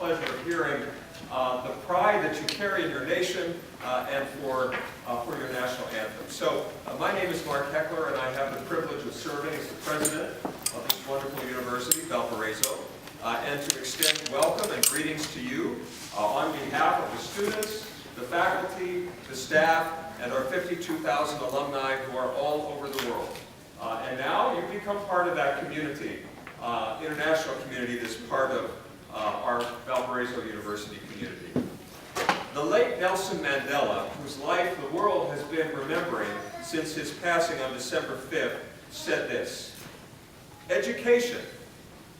pleasure of hearing the pride that you carry in your nation and for your national anthem. So, my name is Mark Heckler, and I have the privilege of serving as the president of this wonderful university, Valparaiso, and to extend welcome and greetings to you on behalf of the students, the faculty, the staff, and our 52,000 alumni who are all over the world. And now you've become part of that community, international community that's part of our Valparaiso University community. The late Nelson Mandela, whose life the world has been remembering since his passing on December 5th, said this: "Education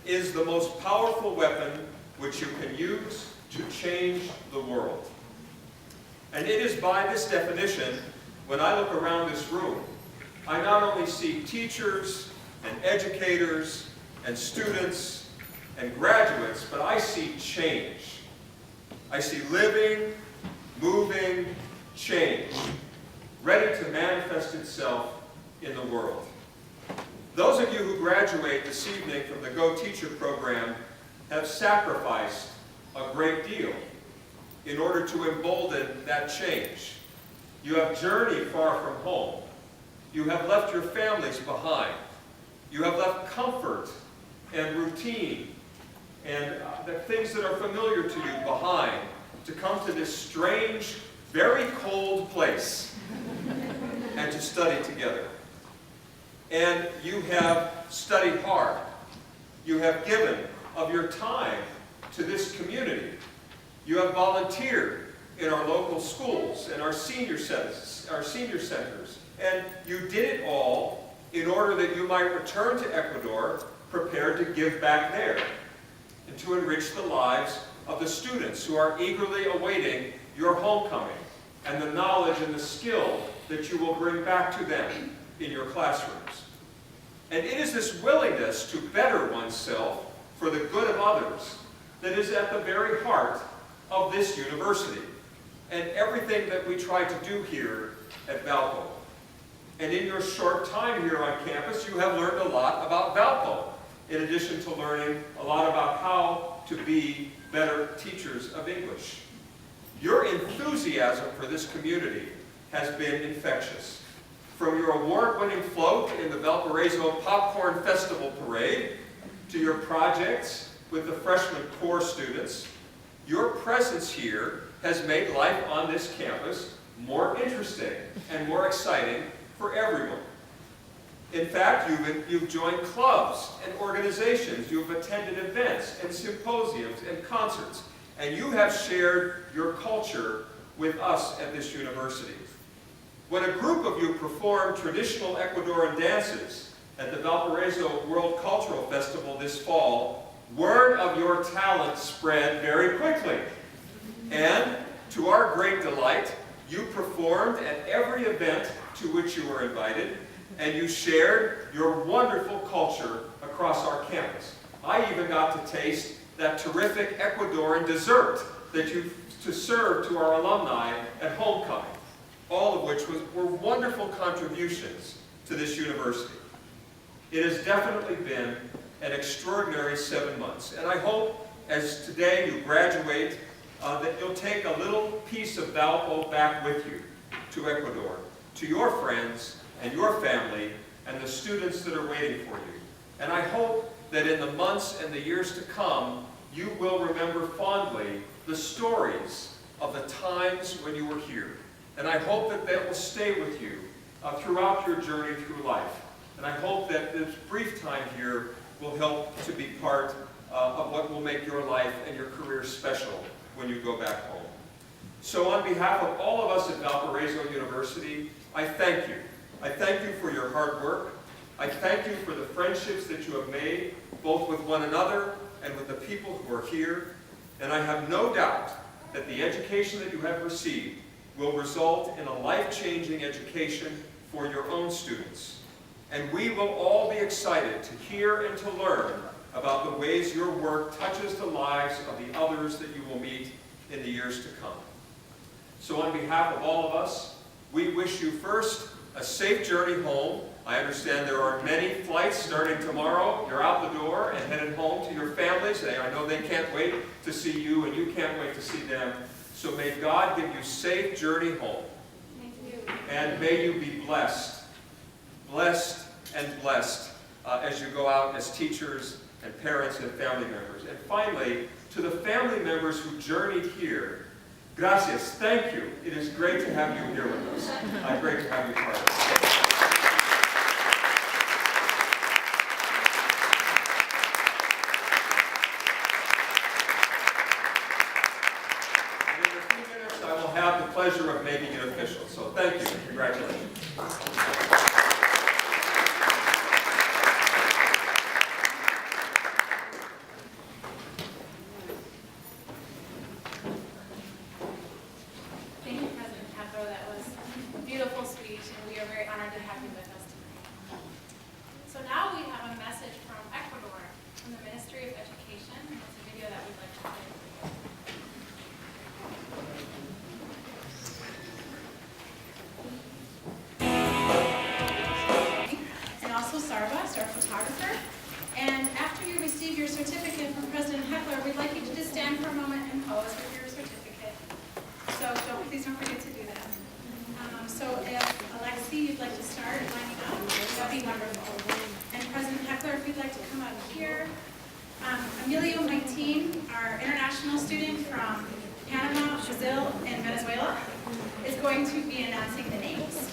is the most powerful weapon which you can use to change the world." And it is by this definition, when I look around this room, I not only see teachers and educators and students and graduates, but I see change. I see living, moving change, ready to manifest itself in the world. Those of you who graduate this evening from the Go Teacher program have sacrificed a great deal in order to embolden that change. You have journeyed far from home. You have left your families behind. You have left comfort and routine and the things that are familiar to you behind to come to this strange, very cold place and to study together. And you have studied hard. You have given of your time to this community. You have volunteered in our local schools and our senior centers. And you did it all in order that you might return to Ecuador prepared to give back there and to enrich the lives of the students who are eagerly awaiting your homecoming and the knowledge and the skill that you will bring back to them in your classrooms. And it is this willingness to better oneself for the good of others that is at the very heart of this university and everything that we try to do here at Valpo. And in your short time here on campus, you have learned a lot about Valpo, in addition to learning a lot about how to be better teachers of English. Your enthusiasm for this community has been infectious. From your award-winning float in the Valparaiso Popcorn Festival Parade, to your projects with the freshman core students, your presence here has made life on this campus more interesting and more exciting for everyone. In fact, you've joined clubs and organizations, you've attended events and symposiums and concerts, and you have shared your culture with us at this university. When a group of you performed traditional Ecuadorian dances at the Valparaiso World Cultural Festival this fall, word of your talent spread very quickly. And to our great delight, you performed at every event to which you were invited, and you shared your wonderful culture across our campus. I even got to taste that terrific Ecuadorian dessert that you served to our alumni at homecoming, all of which were wonderful contributions to this university. It has definitely been an extraordinary 7 months, and I hope as today you graduate that you'll take a little piece of Valpo back with you to Ecuador, to your friends and your family and the students that are waiting for you. And I hope that in the months and the years to come, you will remember fondly the stories of the times when you were here. And I hope that they will stay with you throughout your journey through life. And I hope that this brief time here will help to be part of what will make your life and your career special when you go back home. So on behalf of all of us at Valparaiso University, I thank you. I thank you for your hard work. I thank you for the friendships that you have made, both with one another and with the people who are here. And I have no doubt that the education that you have received will result in a life-changing education for your own students. And we will all be excited to hear and to learn about the ways your work touches the lives of the others that you will meet in the years to come. So on behalf of all of us, we wish you first a safe journey home I understand there are many flights starting tomorrow. You're out the door and headed home to your families. I know they can't wait to see you, and you can't wait to see them. So may God give you safe journey home. Thank you. And may you be blessed, blessed and blessed as you go out as teachers and parents and family members. And finally, to the family members who journeyed here, gracias, thank you. It is great to have you here with us. Great to have you part of us. Have the pleasure of making it official. So thank you and congratulations. Thank you, President Castro. That was a beautiful speech, and we are very honored to have you with us tonight. So now we have a message from Ecuador, from the Ministry of Education. It's a video that we'd like to play. Sarvas, our photographer. And after you receive your certificate from President Heckler, we'd like you to just stand for a moment and pose with your certificate. So please don't forget to do that. So if Alexi, you'd like to start lining up, that'd be wonderful. And President Heckler, if you'd like to come up here. Emilio Maitin, our international student from Panama, Brazil, and Venezuela, is going to be announcing the names.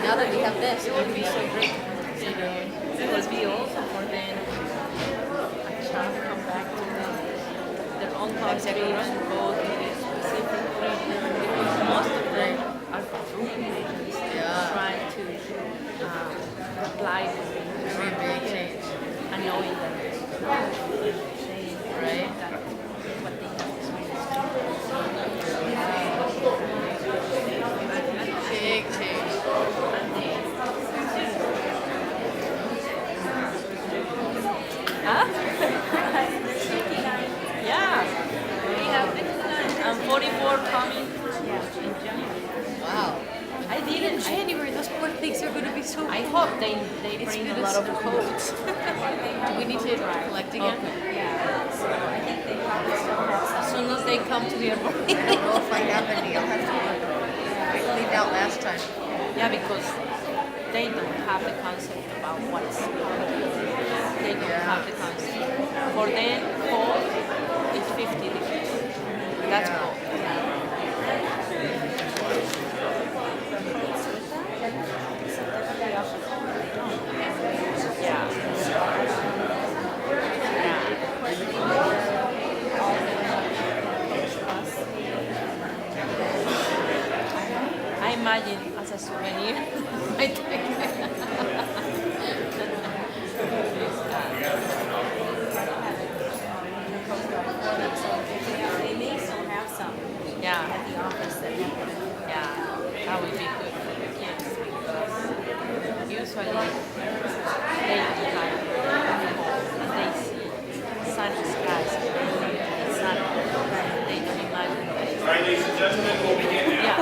Now that we have this, it would be so great. It would be awesome for them a child to come back to their own country and go to a specific region, because most of them are from regions trying to apply for things and knowing that right? What they have big change. Huh? Yeah. We have 59 and 44 coming in January. Wow. I think in January those poor things are going to be I hope they bring a lot of coats. Do we need to collect again? Okay. Yeah. So I think they probably still have some. As soon as they come to the airport. I don't know if I have any. I'll have to look. I cleaned out last time. Yeah, because they don't have the concept about what's they don't have the concept. For them, cold is 50 degrees. That's Yeah. cold. Yeah. I imagine as a souvenir. I think. They may still have some Yeah, at the office that we can. yeah, that would be good for the kids because usually they don't have and they see sunny skies and sun. They don't imagine that. All right, ladies and gentlemen, we'll begin now. Yeah.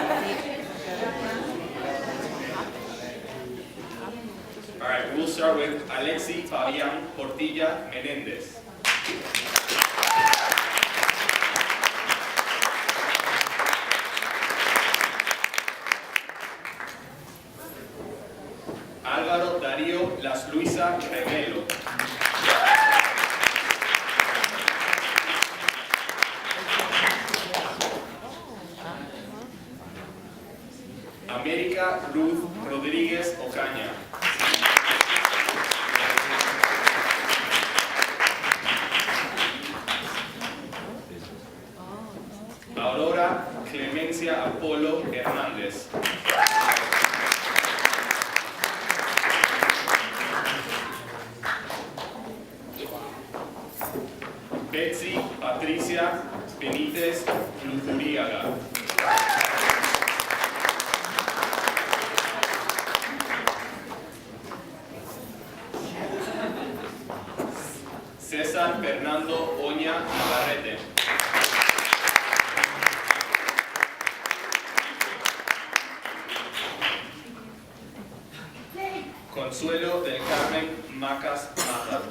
All right, we'll start with Alexi Fabián Portilla Menéndez. Álvaro Darío Las Luisa Remelo. América Ruth Rodríguez Ocaña. Aurora Clemencia Apolo Hernández. Betsy Patricia Benítez Luzuriaga. César Fernando Oña Navarrete. Consuelo del Carmen Macas Mata.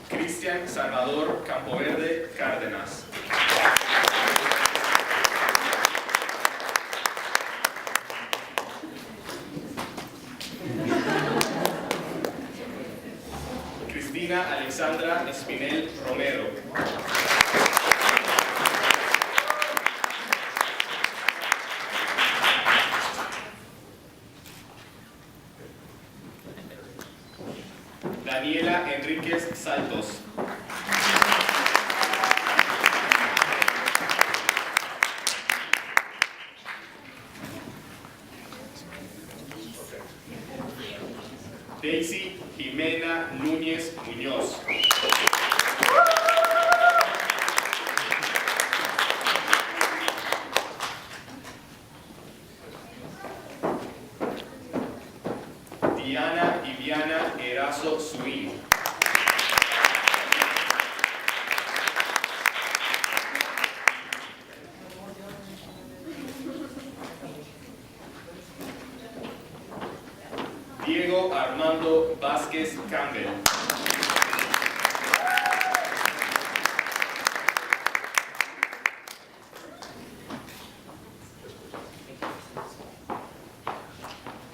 Cristian Salvador Campoverde Cárdenas. Cristina Alexandra Espinel Romero. Daniela Enríquez Saltos. Daisy Jimena Núñez Muñoz. Diana Viviana Erazo Suín. Diego Armando Vázquez Campbell.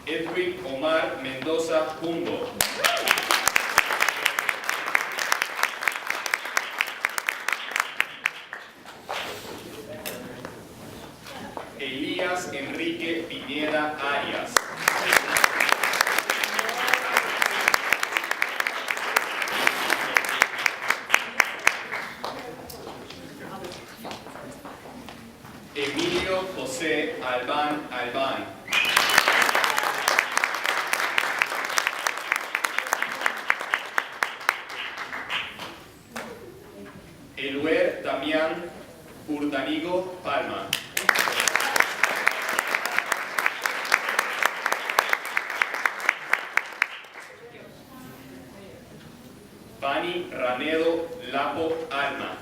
Edwin Omar Mendoza Pumbo. Elías Enrique Piñera Arias. Emilio José Albán Albán. Eluer Damián Urdanigo Palma. Fanny Rané Manedo Lapo Alma.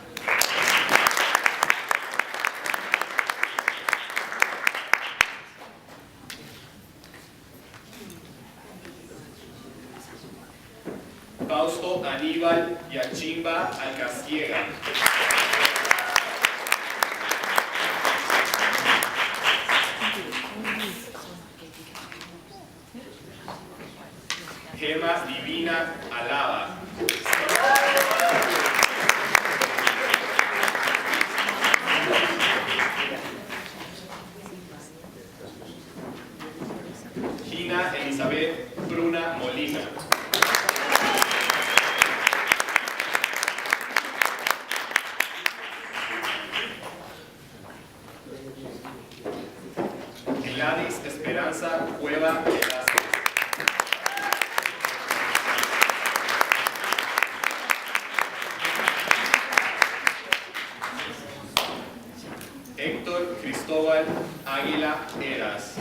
Fausto Aníbal Yachimba Alcaciega. Gema Divina Alaba. Gina Elizabeth Bruna Molina. Gladys Esperanza Cueva Velázquez. Héctor Cristóbal Águila Eras.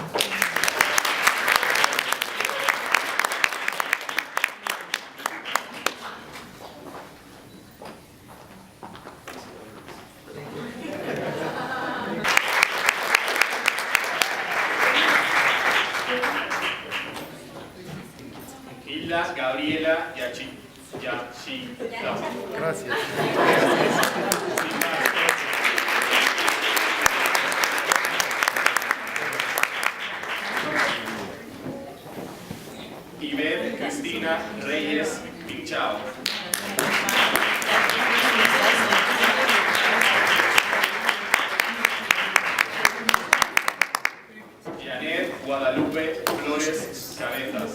Hilda Gabriela Yachita. Gracias. Ivette Cristina Reyes Pinchao. Janet Guadalupe Flores Cabezas.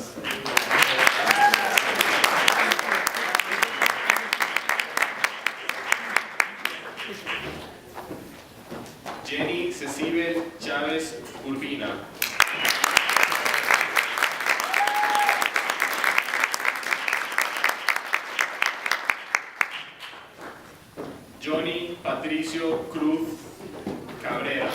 Jenny Cecibel Chávez Urbina. Johnny Patricio Cruz Cabrera.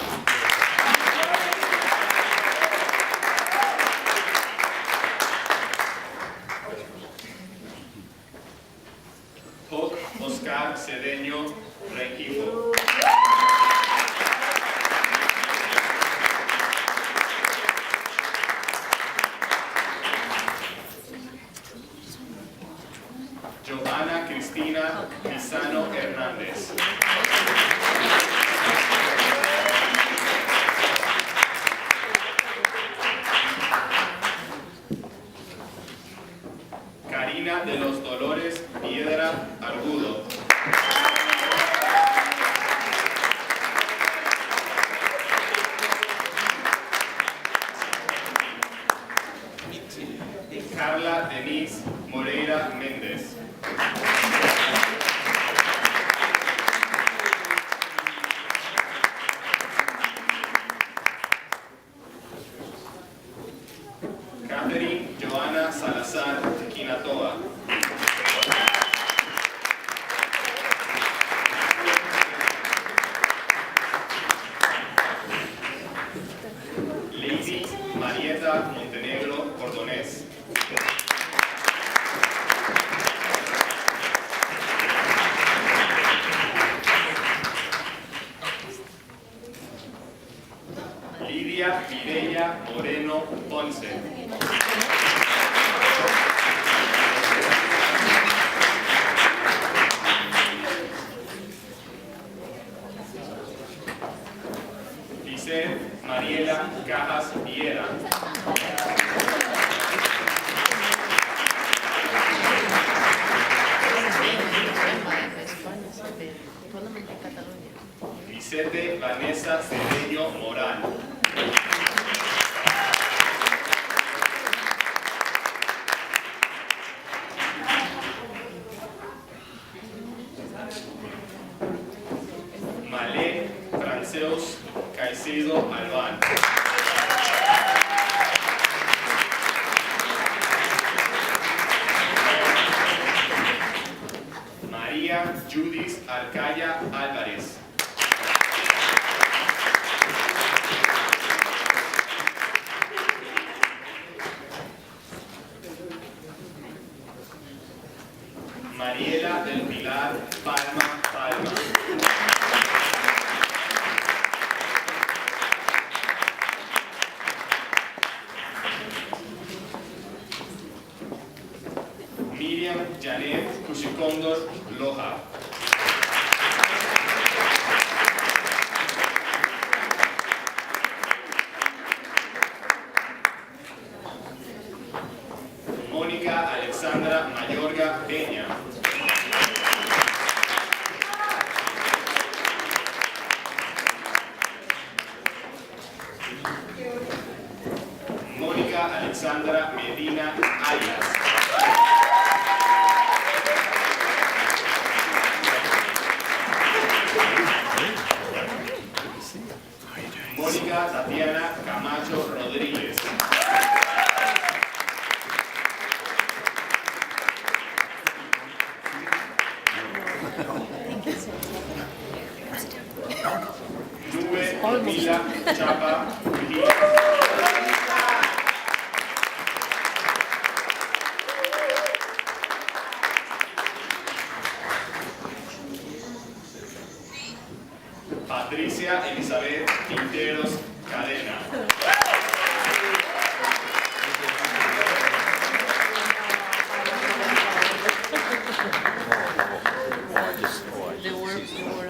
Hoc Oscar Cedeño Rengifo. Johanna Cristina Pisano Hernández. Karina de los Dolores Piedra Argudo. Carla Denise Moreira Méndez. Catherine Joana Salazar Quinatoa. Lady Marieta Montenegro Cordonés. Lidia Mireya Moreno Ponce. Lisette Mariela Cajas Viera. Lisette Vanessa Cedeño Morán. Malé Franceus Caicedo Albán. María Judith Arcaya Álvarez. Mariela del Pilar Pilar, palma, palma. Miriam Janet Cushicondor Loja. Mónica Alexandra Mayorga Peña. Mónica Alexandra Medina Arias. Mónica Tatiana Camacho Rodríguez. Nube Mila Chapa Trujillo. Patricia Elizabeth Quinteros Cadena.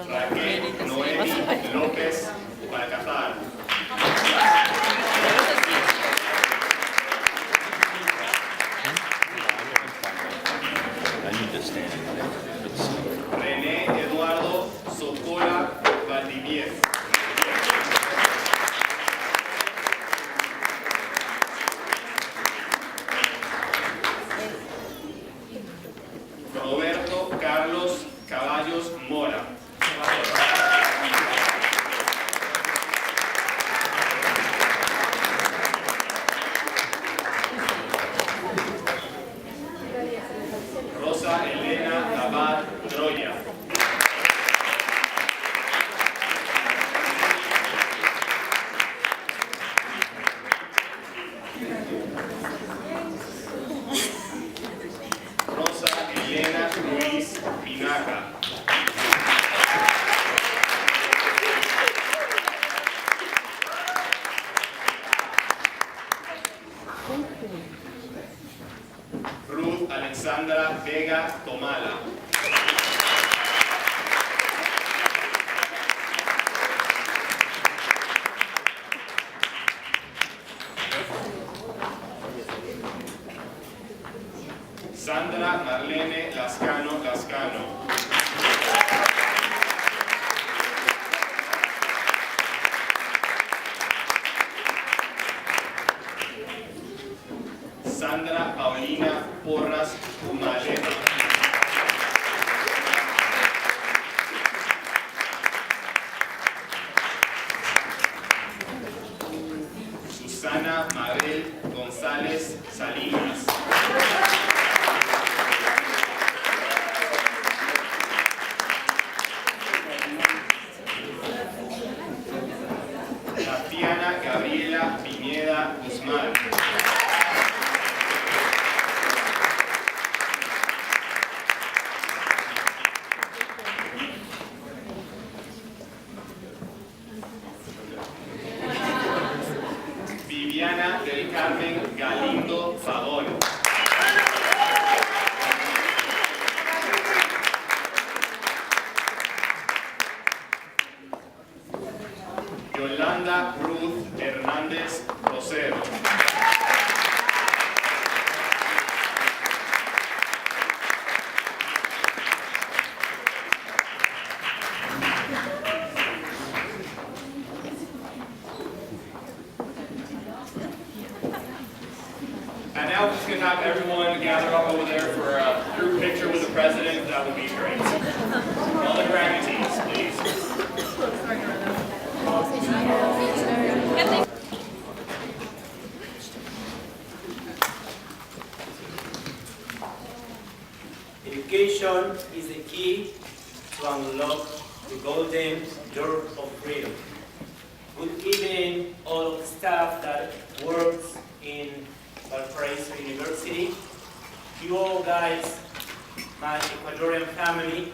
Raquel Noemi López Balcazar. René Eduardo Socola Valdivieso. Roberto Carlos Caballos Mora. Rosa Elena Abad Troya. Rosa Elena Ruiz Pinaca. Ruth Alexandra Vega Tomala. Sandra Marlene Lascano Lascano. Sandra Paulina Porras Humalena. Susana Mabel González Salinas. Tatiana Gabriela Pineda Guzmán. Viviana del Carmen Galindo Favón. Yolanda Ruth Hernández Rosero. And now we're just going to have everyone gather up over there for a group picture with the president. That would be great. All the grandees, please. Education is the key to unlock the golden door of freedom. Good evening, all of the staff that works in Valparaiso University. You all guys my Ecuadorian family.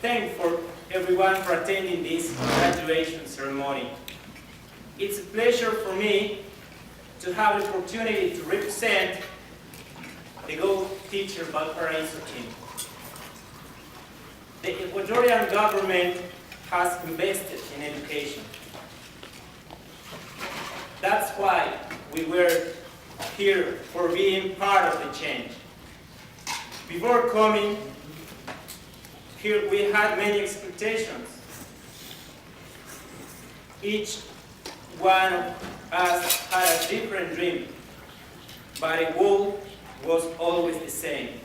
Thank for everyone for attending this graduation ceremony. It's a pleasure for me to have the opportunity to represent the Go Teacher Valparaiso team. The Ecuadorian government has invested in education. That's why we were here for being part of the change. Before coming here, we had many expectations. Each one of us had a different dream, but the goal was always the same: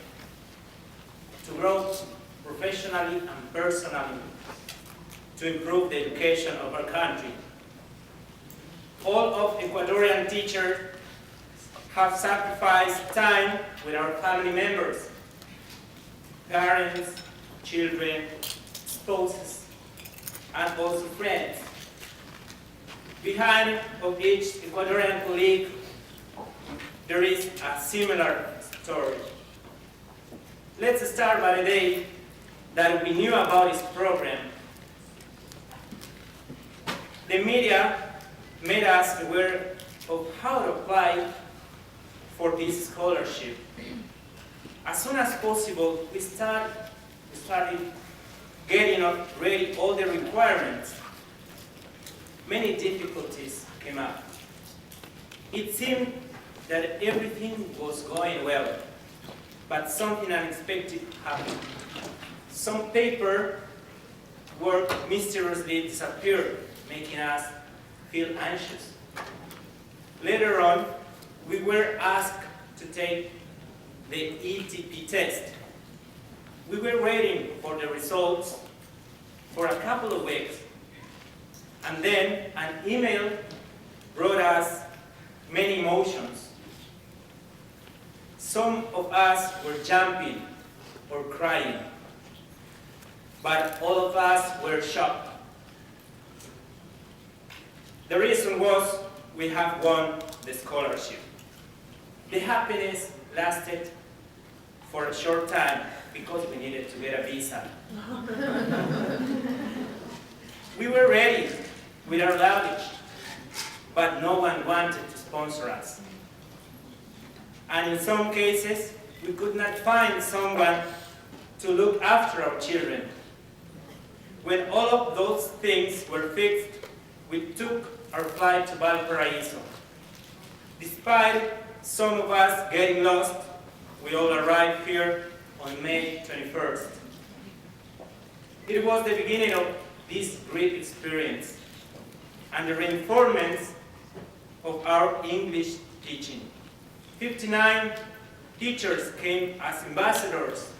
to grow professionally and personally, to improve the education of our country. All of Ecuadorian teachers have sacrificed time with our family members, parents, children, spouses, and also friends. Behind of each Ecuadorian colleague, there is a similar story. Let's start by the day that we knew about this program. The media made us aware of how to apply for this scholarship. As soon as possible, we started getting ready all the requirements. Many difficulties came up. It seemed that everything was going well, but something unexpected happened. Some paperwork mysteriously disappeared, making us feel anxious. Later on, we were asked to take the ETP test. We were waiting for the results for a couple of weeks, and then an email brought us many emotions. Some of us were jumping or crying, but all of us were shocked. The reason was we have won the scholarship. The happiness lasted for a short time because we needed to get a visa. We were ready with our luggage, but no one wanted to sponsor us. And in some cases, we could not find someone to look after our children. When all of those things were fixed, we took our flight to Valparaiso. Despite some of us getting lost, we all arrived here on May 21st. It was the beginning of this great experience and the reinforcement of our English teaching. 59 teachers came as ambassadors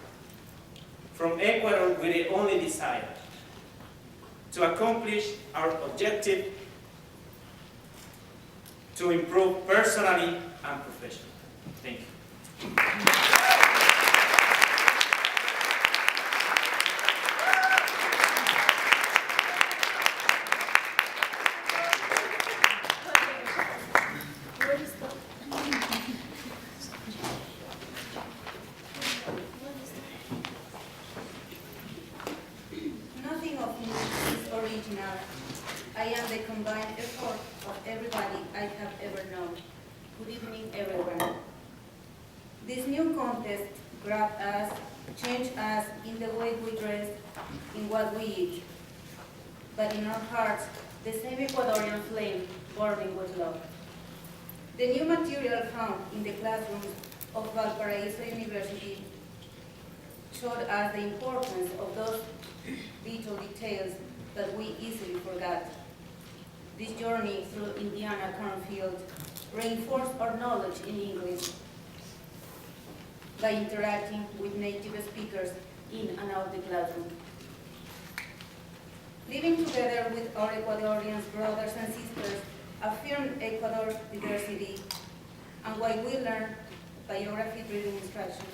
from Ecuador with the only desire to accomplish our objective to improve personally and professionally. Thank you. Nothing of me is original. I am the combined effort of everybody I have ever known. Good evening, everyone. This new contest grabbed us, changed us in the way we dress, in what we eat. But in our hearts, the same Ecuadorian flame burning with love. The new material found in the classrooms of Valparaiso University showed us the importance of those little details that we easily forgot. This journey through Indiana cornfield reinforced our knowledge in English by interacting with native speakers in and out the classroom. Living together with our Ecuadorian brothers and sisters affirmed Ecuador's diversity and why we learn biography-driven instruction.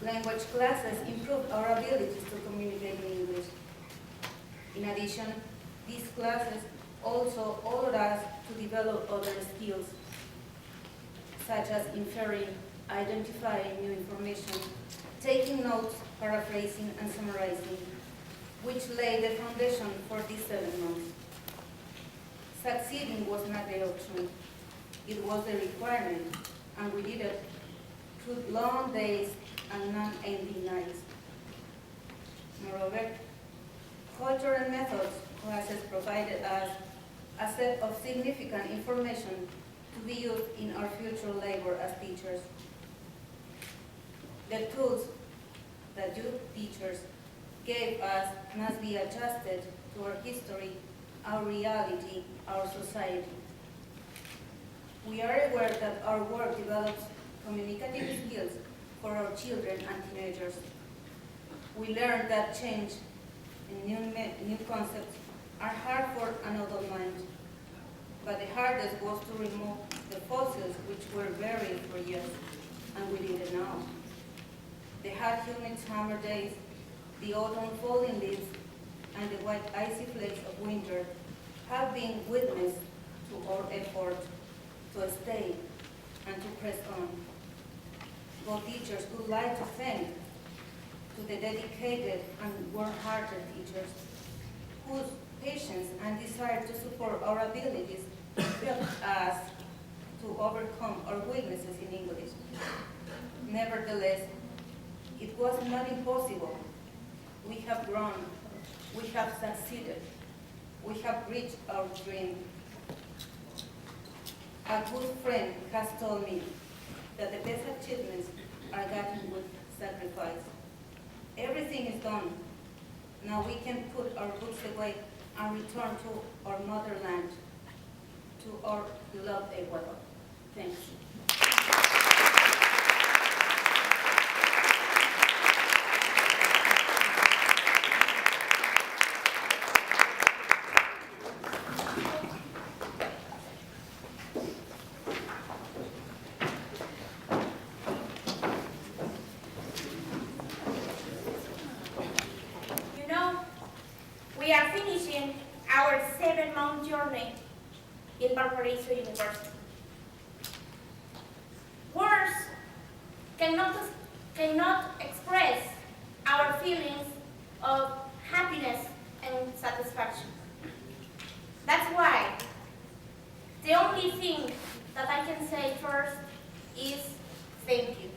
Language classes improved our abilities to communicate in English. In addition, these classes also allowed us to develop other skills, such as inferring identifying new information, taking notes, paraphrasing, and summarizing, which laid the foundation for these 7 months. Succeeding was not the option, it was the requirement, and we did it through long days and non-ending nights. Moreover, culture and methods classes provided us a set of significant information to be used in our future labor as teachers. The tools that you teachers gave us must be adjusted to our history, our reality, our society. We are aware that our work develops communicative skills for our children and teenagers. We learned that change and new concepts are hard for an adult mind, but the hardest was to remove the fossils which were buried for years, and we did it now. The hot, humid summer days, the autumn falling leaves, and the white icy flakes of winter have been witness to our effort to stay and to press on. Both teachers would like to thank to the dedicated and work-hearted teachers whose patience and desire to support our abilities helped us to overcome our weaknesses in English. Nevertheless, it was not impossible. We have grown, we have succeeded, we have reached our dream. A good friend has told me that the best achievements are gotten with sacrifice. Everything is done. Now we can put our books away and return to our motherland, to our beloved Ecuador. Thanks. We are finishing our 7-month journey in Valparaiso University. Words cannot express our feelings of happiness and satisfaction. That's why the only thing that I can say first is thank you.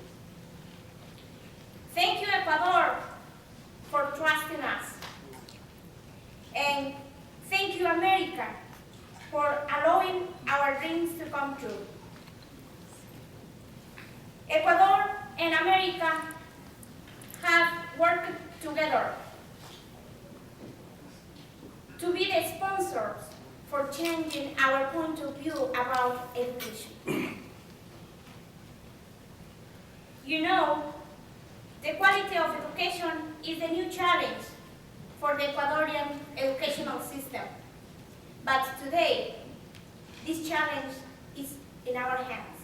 Thank you, Ecuador, for trusting us. And thank you, America, for allowing our dreams to come true. Ecuador and America have worked together to be the sponsors for changing our point of view about education. You know, the quality of education is the new challenge for the Ecuadorian educational system. But today, this challenge is in our hands.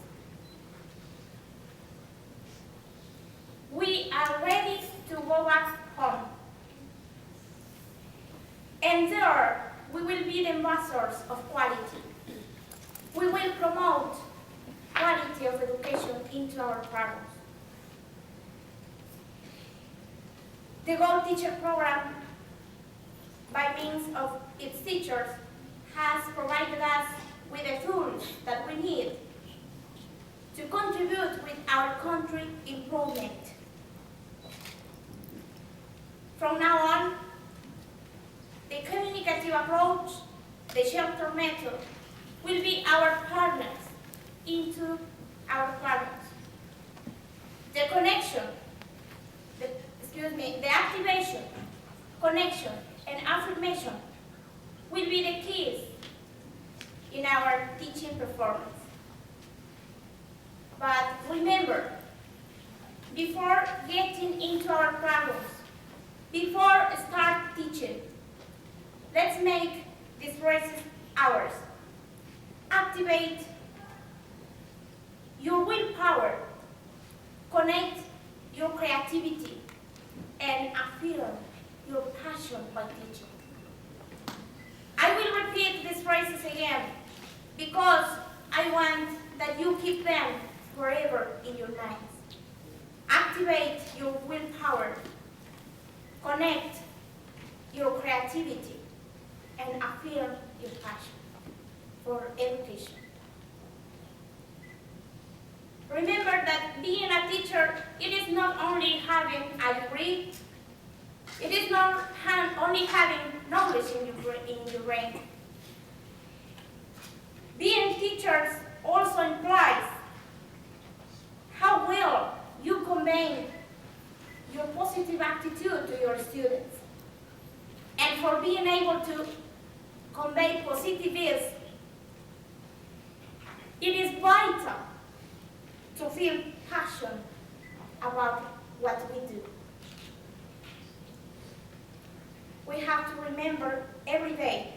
We are ready to go back home. And there, we will be the ambassadors of quality. We will promote quality of education into our programs. The Gold Teacher Program, by means of its teachers, has provided us with the tools that we need to contribute with our country improvement. From now on, the communicative approach, the shelter method, will be our partners into our programs. The connection, the activation, connection, and affirmation will be the keys in our teaching performance. But remember, before getting into our programs, before start teaching, let's make these phrases ours. Activate your willpower, connect your creativity, and affirm your passion by teaching. I will repeat these phrases again because I want that you keep them forever in your minds. Activate your willpower. Connect your creativity and affirm your passion for education. Remember that being a teacher, it is not only having a degree, it is not only having knowledge in your brain. Being teachers also implies how well you convey your positive attitude to your students. And for being able to convey positivism, it is vital to feel passion about what we do. We have to remember every day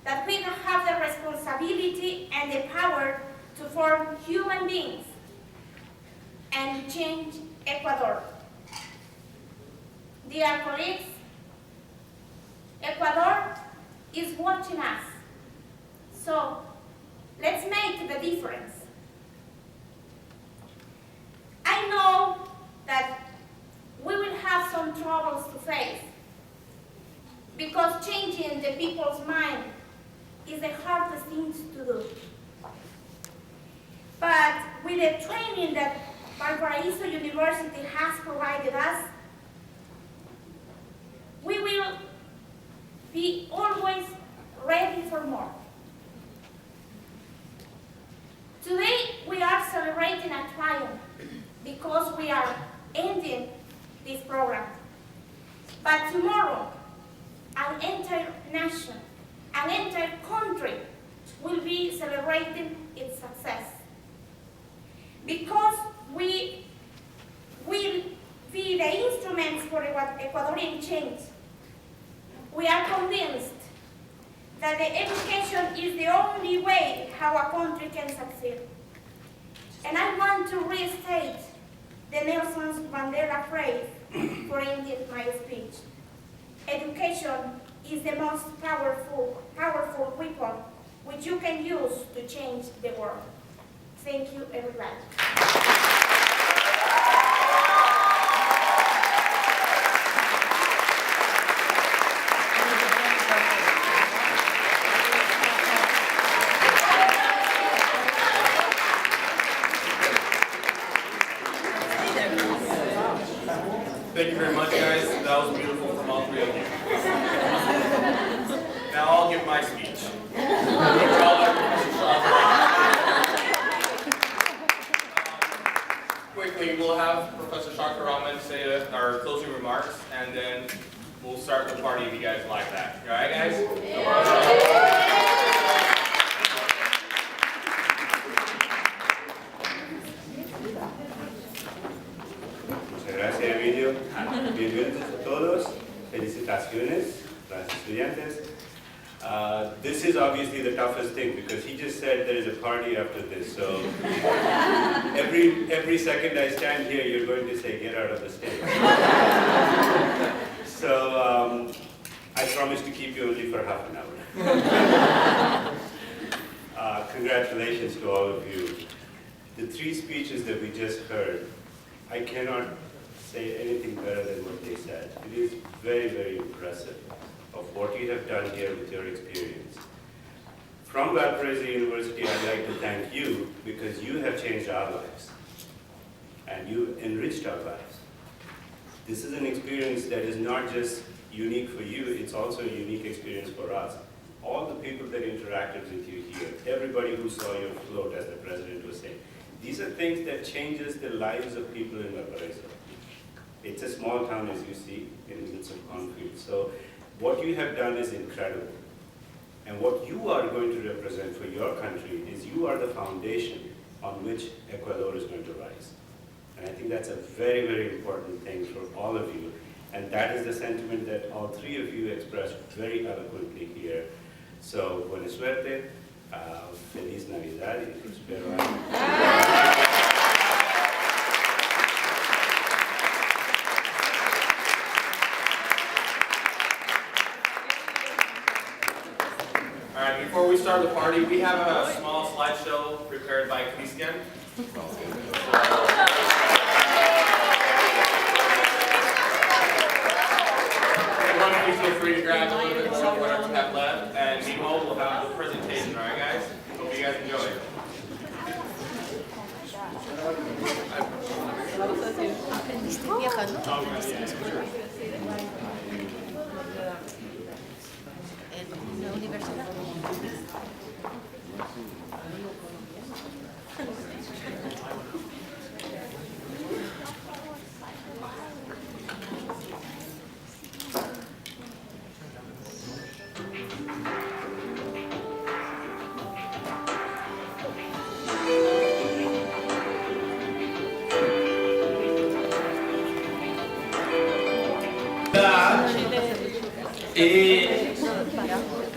that we have the responsibility and the power to form human beings and change Ecuador. Dear colleagues, Ecuador is watching us, so let's make the difference. I know that we will have some troubles to face because changing the people's mind is the hardest thing to do. But with the training that Valparaiso University has provided us, we will be always ready for more. Today we are celebrating a triumph because we are ending this program. But tomorrow, an entire nation, an entire country will be celebrating its success. Because we will be the instruments for Ecuadorian change. We are convinced that the education is the only way how a country can succeed. And I want to restate the Nelson Mandela phrase for ending my speech. Education is the most powerful weapon which you can use to change the world. Thank you, everybody. Thank you very much, guys. That was beautiful from all three of you. Now I'll give my speech. Quickly, we'll have Professor Shankar Raman say our closing remarks, and then we'll start the party if you guys like that. All right, guys? Gracias, Emilio. Bienvenidos a todos. Felicitaciones, las estudiantes. This is obviously the toughest thing because he just said there is a party after this. So every second I stand here, you're going to say, get out of the stage. So I promise to keep you only for half an hour. Congratulations to all of you. The three speeches that we just heard, I cannot say anything better than what they said. It is very, very impressive of what you have done here with your experience. From Valparaiso University, I'd like to thank you because you have changed our lives and you enriched our lives. This is an experience that is not just unique for you, it's also a unique experience for us. All the people that interacted with you here, everybody who saw your float, as the president was saying, these are things that changes the lives of people in Valparaiso. It's a small town, as you see, in the midst of concrete. So what you have done is incredible. And what you are going to represent for your country is you are the foundation on which Ecuador is going to rise. And I think that's a very, very important thing for all of you. And that is the sentiment that all three of you expressed very eloquently here. So, buena suerte, feliz Navidad, y prospero año. All right, before we start the party, we have a small slideshow prepared by Christian. Everyone, please feel free to grab a little bit more of whatever you have left, and meanwhile, we'll have the presentation, all right, guys? Hope you guys enjoy it. ¿Aprendiste viajando? ¿En la universidad?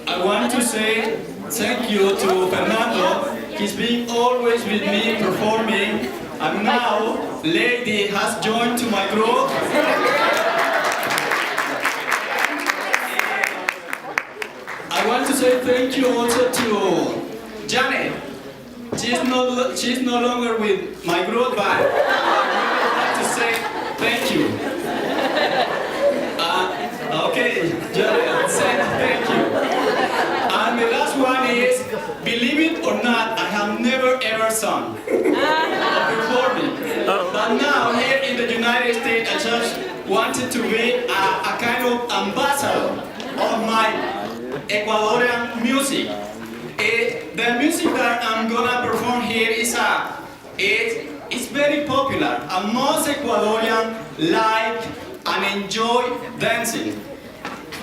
I want to say thank you to Fernando. He's been always with me performing, and now Lady has joined to my group. I want to say thank you also to Janet. She's no longer with my group, but I would like to say thank you. Okay, Janet, thank you. And the last one is, believe it or not, I have never ever sung or performed. But now here in the United States, I just wanted to be a kind of ambassador of my Ecuadorian music. The music that I'm gonna perform here is it's very popular, and most Ecuadorians like and enjoy dancing.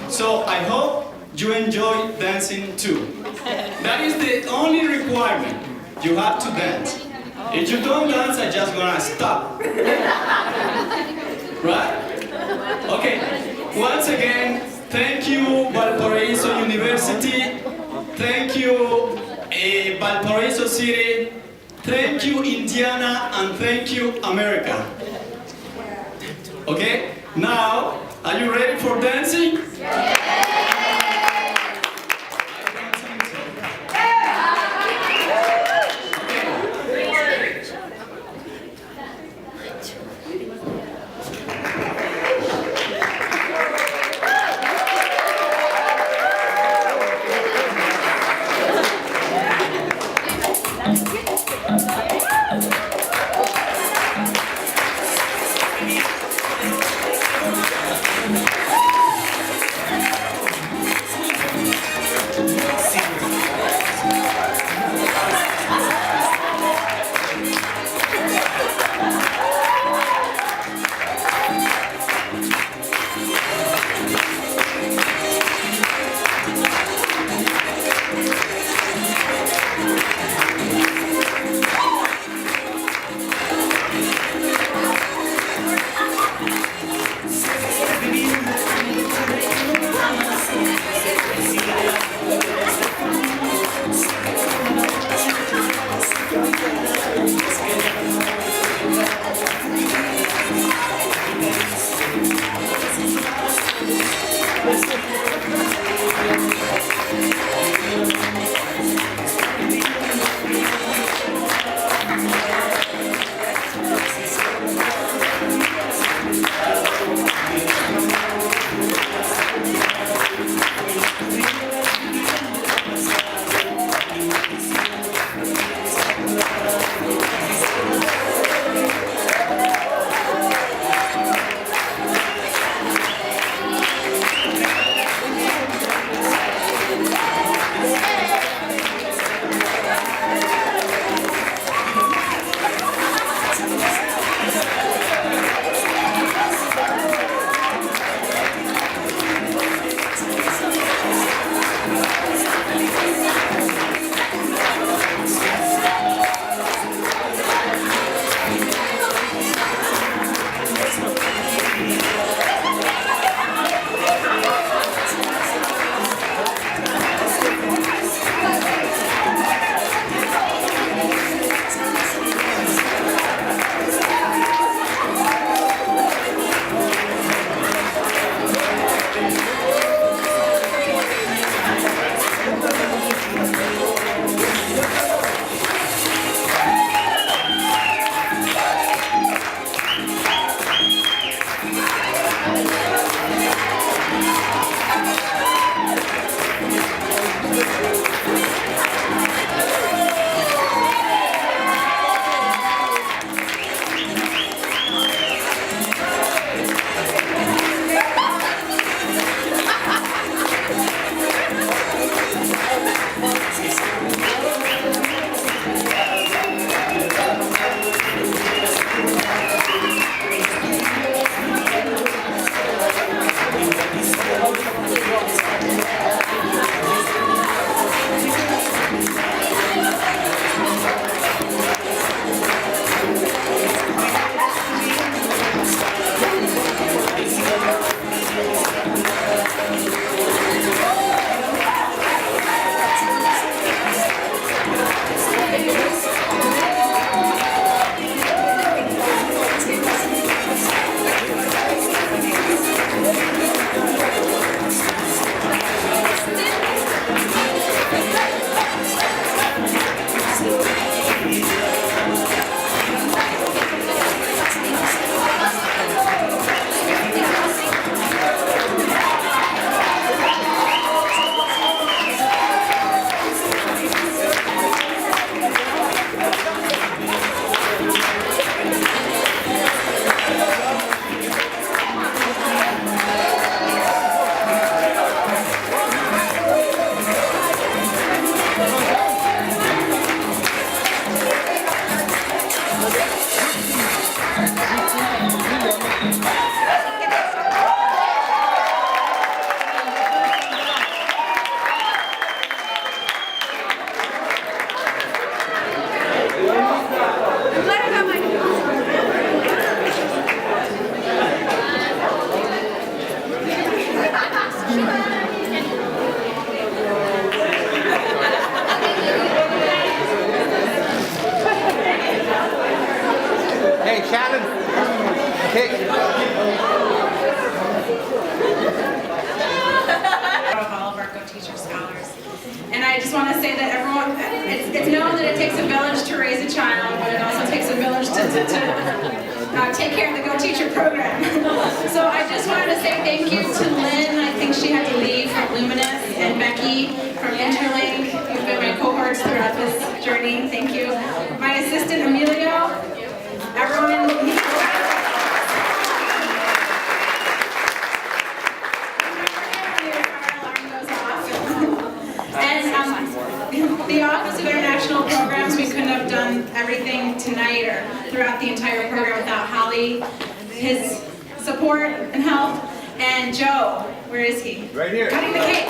So I hope you enjoy dancing too. That is the only requirement. You have to dance. If you don't dance, I'm just gonna stop. Right? Okay. Once again, thank you Valparaiso University. Thank you Valparaiso City. Thank you Indiana, and thank you America. Okay? Now, are you ready for dancing? to take care of the Go Teacher program. So I just wanted to say thank you to Lynn. I think she had to leave from Luminous, and Becky from Interlink. You've been my cohorts throughout this journey. Thank you. My assistant Emilio. Everyone in the Office of International Programs, we couldn't have done everything tonight or throughout the entire program without Holly, his support and help, and Joe, where is he? Right here. Cutting the cake.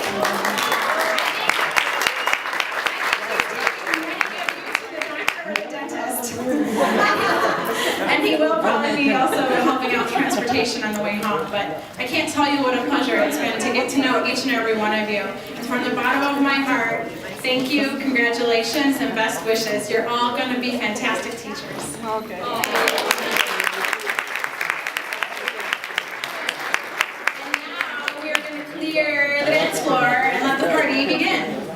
And he will probably be also helping out transportation on the way home, but I can't tell you what a pleasure it's been to get to know each and every one of you. And from the bottom of my heart, thank you, congratulations, and best wishes. You're all going to be fantastic teachers. Okay. And now we are going to clear the dance floor and let the party begin.